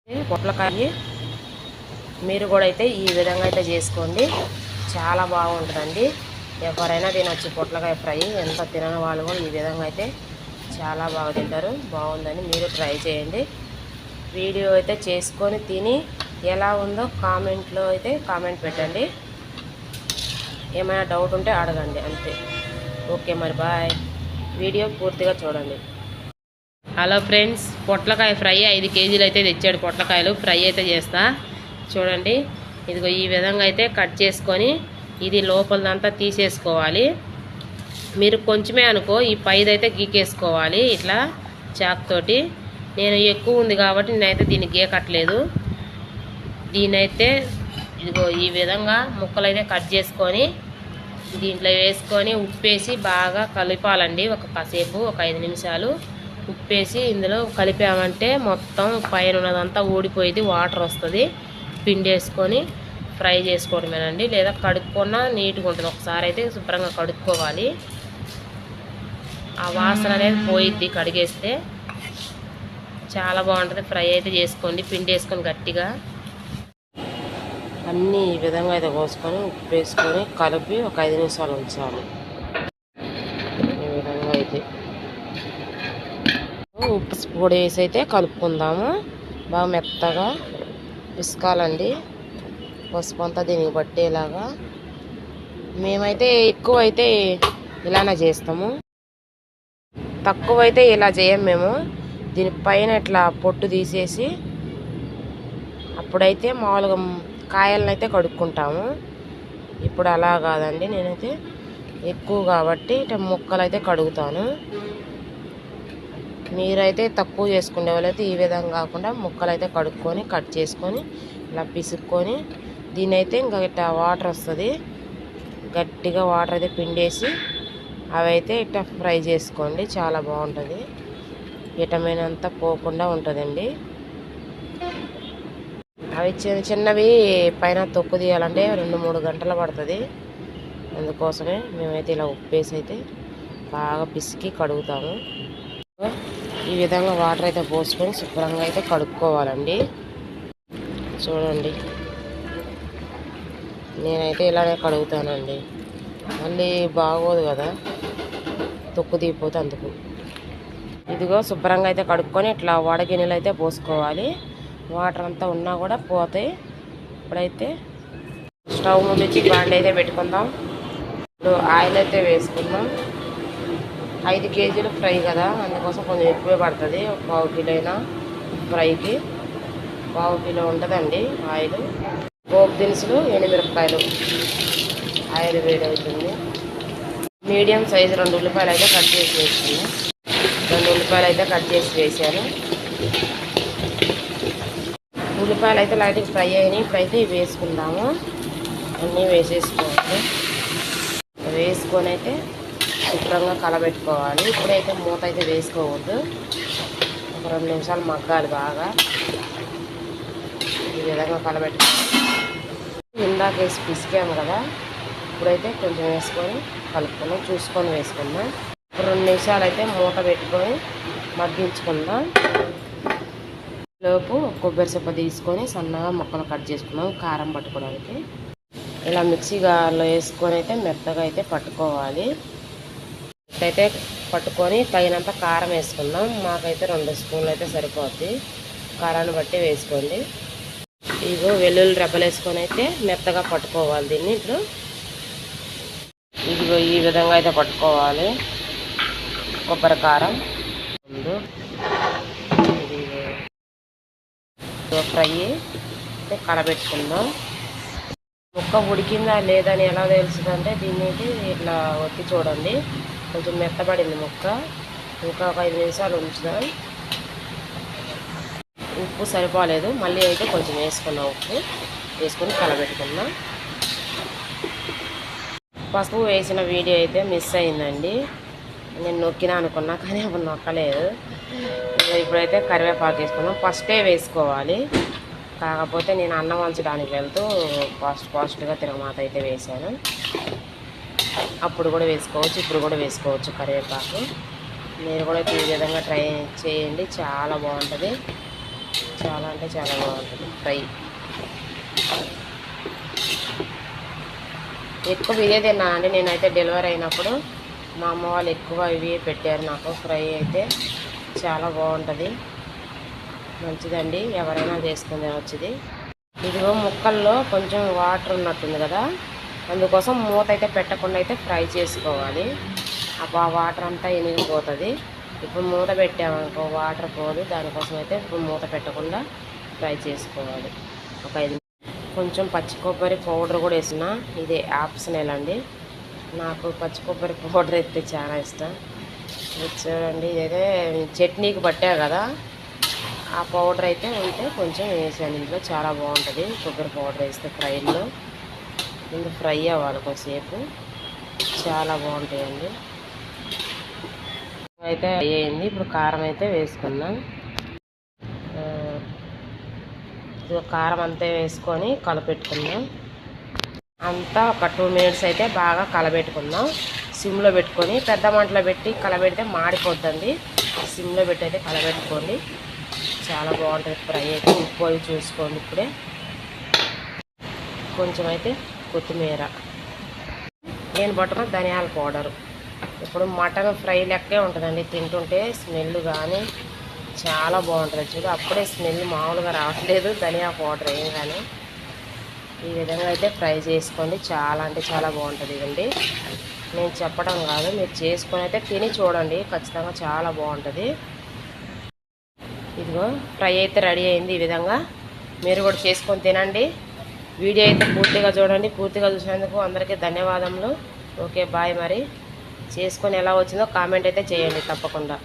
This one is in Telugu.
పొట్లకాయ మీరు కూడా అయితే ఈ విధంగా అయితే చేసుకోండి, చాలా బాగుంటుందండి. ఎవరైనా తినచ్చు పొట్లకాయ ఫ్రై. ఎంత తినని వాళ్ళు కూడా ఈ విధంగా అయితే చాలా బాగా తింటారు. బాగుందని మీరు ట్రై చేయండి. వీడియో అయితే చేసుకొని తిని ఎలా ఉందో కామెంట్లో అయితే కామెంట్ పెట్టండి. ఏమైనా డౌట్ ఉంటే అడగండి, అంతే. ఓకే మరి బాయ్. వీడియో పూర్తిగా చూడండి. హలో ఫ్రెండ్స్, పొట్లకాయ ఫ్రై 5 కేజీలు అయితే తెచ్చాడు. పొట్లకాయలు ఫ్రై అయితే చేస్తా చూడండి. ఇదిగో ఈ విధంగా అయితే కట్ చేసుకొని ఇది లోపలదంతా తీసేసుకోవాలి. మీరు కొంచెమే అనుకో, ఈ పైదైతే గీకేసుకోవాలి ఇట్లా చాక్ తోటి. నేను ఎక్కువ ఉంది కాబట్టి నేనైతే దీన్ని గీకట్లేదు. దీనైతే ఇదిగో ఈ విధంగా ముక్కలు అయితే కట్ చేసుకొని దీంట్లో వేసుకొని ఉప్పేసి బాగా కలిపాలండి. కాసేపు ఒక 5 నిమిషాలు ఉప్పేసి ఇందులో కలిపామంటే మొత్తం పైన ఉన్నదంతా ఊడిపోయేది, వాటర్ వస్తుంది. పిండి వేసుకొని ఫ్రై చేసుకోవడమేనండి. లేదా కడుక్కున్నా నీట్గా ఉంటుంది. ఒకసారి అయితే శుభ్రంగా కడుక్కోవాలి, ఆ వాసన అనేది పోయిద్ది కడిగేస్తే. చాలా బాగుంటుంది. ఫ్రై అయితే చేసుకోండి, పిండి వేసుకొని గట్టిగా అన్నీ ఈ విధంగా అయితే పోసుకొని ఉప్పు వేసుకొని కలిపి ఒక 5 నిమిషాలు ఉంచాలి. ఈ విధంగా అయితే ఉప్పు పొడి వేసి అయితే కలుపుకుందాము. బాగా మెత్తగా పిసుకాలండి, పసుపు అంతా దీనికి పట్టేలాగా. మేమైతే ఎక్కువ అయితే ఇలానే చేస్తాము, తక్కువ అయితే ఇలా చేయం మేము. దీనిపైన ఇట్లా పొట్టు తీసేసి అప్పుడైతే మామూలుగా కాయలను అయితే కడుక్కుంటాము. ఇప్పుడు అలా కాదండి, నేనైతే ఎక్కువ కాబట్టి ఇట్లా ముక్కలు అయితే కడుగుతాను. మీరైతే తక్కువ చేసుకునే వాళ్ళైతే ఈ విధంగా కాకుండా ముక్కలు అయితే కడుక్కొని కట్ చేసుకొని ఇలా పిసుక్కొని దీని అయితే ఇంకా ఇట్లా వాటర్ వస్తుంది, గట్టిగా వాటర్ అయితే పిండేసి అవి అయితే ఇట్లా ఫ్రై చేసుకోండి. చాలా బాగుంటుంది, విటమిన్ అంతా పోకుండా ఉంటుందండి. అవి చిన్నవి పైన తొక్కు తీయాలంటే 2-3 గంటలు పడుతుంది. అందుకోసమే మేమైతే ఇలా ఉప్పేసి అయితే బాగా పిసికి కడుగుతాము. ఈ విధంగా వాటర్ అయితే పోసుకొని శుభ్రంగా అయితే కడుక్కోవాలండి. చూడండి, నేనైతే ఇలానే కడుగుతానండి. మళ్ళీ బాగోదు కదా తొక్కు తీయిపోతే, అందుకు. ఇదిగో శుభ్రంగా అయితే కడుక్కొని ఇట్లా వడగిన్నెలు అయితే పోసుకోవాలి. వాటర్ అంతా ఉన్నా కూడా పోతాయి. ఇప్పుడైతే స్టవ్ ముందుచి బాండి అయితే పెట్టుకుందాం. ఇప్పుడు ఆయిల్ అయితే వేసుకుందాం. 5 కేజీలు ఫ్రై కదా, అందుకోసం కొంచెం ఎక్కువే పడుతుంది. 1/4 కిలో అయినా ఫ్రైకి 1/4 కిలో ఉంటుందండి ఆయిల్. పోపు దినుసులు, ఎండుమిరపకాయలు, ఆయిల్ వేడి అవుతుంది. మీడియం సైజు 2 ఉల్లిపాయలు అయితే కట్ చేసి వేసుకున్నాను. 2 ఉల్లిపాయలు అయితే కట్ చేసి వేసాను. ఉల్లిపాయలు అయితే లైట్గా ఫ్రై అయినాయి. ఇప్పుడైతే ఇవి వేసుకుందాము. అన్నీ వేసేసుకోవాలి. వేసుకొని అయితే శుభ్రంగా కలబెట్టుకోవాలి. ఇప్పుడైతే మూత అయితే వేసుకోవద్దు, ఒక 2 నిమిషాలు మగ్గాలి బాగా. ఈ విధంగా కలబెట్టుకోవాలి. ఇందాక వేసి పిసికాము కదా, ఇప్పుడైతే కొంచెం వేసుకొని కలుపుకొని చూసుకొని వేసుకుందాం. 2 నిమిషాలు అయితే మూత పెట్టుకొని మగ్గించుకుందాం. లోపు కొబ్బరి చెప్ప తీసుకొని సన్నగా ముక్కలు కట్ చేసుకున్నాం కారం పట్టుకోవడానికి. ఇలా మిక్సీలో వేసుకొని అయితే మెత్తగా అయితే పట్టుకోవాలి. అయితే పట్టుకొని తగినంత కారం వేసుకుందాం. మాకైతే 2 స్పూన్లు అయితే సరిపోద్ది, కారాన్ని బట్టి వేసుకోండి. ఇదిగో వెల్లుల్లి రెబ్బలు వేసుకొని అయితే మెత్తగా పట్టుకోవాలి దీన్ని. ఇప్పుడు ఇదిగో ఈ విధంగా అయితే పట్టుకోవాలి. కొబ్బరి కారం ముందు ఫ్రై అయితే కలబెట్టుకుందాం. ముక్క ఉడికిందా లేదని ఎలా తెలుస్తుందంటే దీన్ని ఇట్లా ఒత్తి చూడండి, కొంచెం మెత్తబడింది ముక్క. ఇంకా ఒక 5 నిమిషాలు ఉంచుదాం. ఉప్పు సరిపోలేదు, మళ్ళీ అయితే కొంచెం వేసుకున్నాం. ఉప్పు వేసుకొని కలబెట్టుకుందాం. పసుపు వేసిన వీడియో అయితే మిస్ అయిందండి. నేను నొక్కినా అనుకున్నా కానీ అప్పుడు నొక్కలేదు. ఇప్పుడైతే కరివేపాకు వేసుకుందాం. ఫస్టే వేసుకోవాలి, కాకపోతే నేను అన్నం వంచడానికి వెళ్తూ ఫాస్ట్గా తిరగమాత అయితే వేసాను. అప్పుడు కూడా వేసుకోవచ్చు, ఇప్పుడు కూడా వేసుకోవచ్చు కరివేపాకు. మీరు కూడా ఈ విధంగా ట్రై చేయండి, చాలా బాగుంటుంది. చాలా అంటే చాలా బాగుంటుంది ఫ్రై. ఎక్కువ ఇదే తిన్నానండి నేనైతే. డెలివరీ అయినప్పుడు మా అమ్మ వాళ్ళు ఎక్కువ ఇవి పెట్టారు నాకు. ఫ్రై అయితే చాలా బాగుంటుంది, మంచిదండి, ఎవరైనా చేసుకుని తినొచ్చుది. ఇదిగో ముక్కల్లో కొంచెం వాటర్ ఉన్నట్టుంది కదా, అందుకోసం మూత అయితే పెట్టకుండా అయితే ఫ్రై చేసుకోవాలి. అప్పుడు ఆ వాటర్ అంతా ఎనిగిపోతుంది. ఇప్పుడు మూత పెట్టామనుకో వాటర్ పోదు, దానికోసం అయితే ఇప్పుడు మూత పెట్టకుండా ఫ్రై చేసుకోవాలి. ఒక 5 కొంచెం పచ్చి కొబ్బరి పౌడర్ కూడా వేసిన, ఇది ఆప్షనల్ అండి. నాకు పచ్చి కొబ్బరి పౌడర్ అయితే చాలా ఇష్టం. ఇది చూడండి, ఇదైతే చట్నీకి పట్టా కదా, ఆ పౌడర్ అయితే ఉంటే కొంచెం వేసాను ఇంట్లో. చాలా బాగుంటుంది కొబ్బరి పౌడర్ వేస్తే ఫ్రైలో. ముందు ఫ్రై అవ్వాలి కొంచెంసేపు, చాలా బాగుంటాయండి. అయితే అయ్యింది. ఇప్పుడు కారం అయితే వేసుకుందాం. కారం అంతా వేసుకొని కలపెట్టుకుందాం. అంతా ఒక 2 మినిట్స్ అయితే బాగా కలబెట్టుకుందాం. సిమ్లో పెట్టుకొని, పెద్ద మంటలో పెట్టి కలబెడితే మాడిపోద్దండి. సిమ్లో పెట్టి అయితే కలబెట్టుకోండి, చాలా బాగుంటుంది ఫ్రై అయితే. ఉప్పు అవి చూసుకోండి. ఇప్పుడే కొంచెం అయితే కొత్తిమీర, నేను పట్టుకున్న ధనియాల పౌడరు. ఇప్పుడు మటన్ ఫ్రై లెక్కే ఉంటుందండి, తింటుంటే స్మెల్ కానీ చాలా బాగుంటుంది. చూడు అప్పుడే స్మెల్ మామూలుగా రావట్లేదు, ధనియా పౌడర్ ఏం కానీ. ఈ విధంగా అయితే ఫ్రై చేసుకోండి, చాలా అంటే చాలా బాగుంటుంది ఇదండి. నేను చెప్పడం కాదు, మీరు చేసుకొని అయితే తిని చూడండి, ఖచ్చితంగా చాలా బాగుంటుంది. ఇదిగో ఫ్రై అయితే రెడీ అయింది. ఈ విధంగా మీరు కూడా చేసుకొని తినండి. వీడియో అయితే పూర్తిగా చూడండి. పూర్తిగా చూసినందుకు అందరికీ ధన్యవాదములు. Okay bye. మరి చేసుకొని ఎలా వచ్చిందో కామెంట్ అయితే చేయండి తప్పకుండా.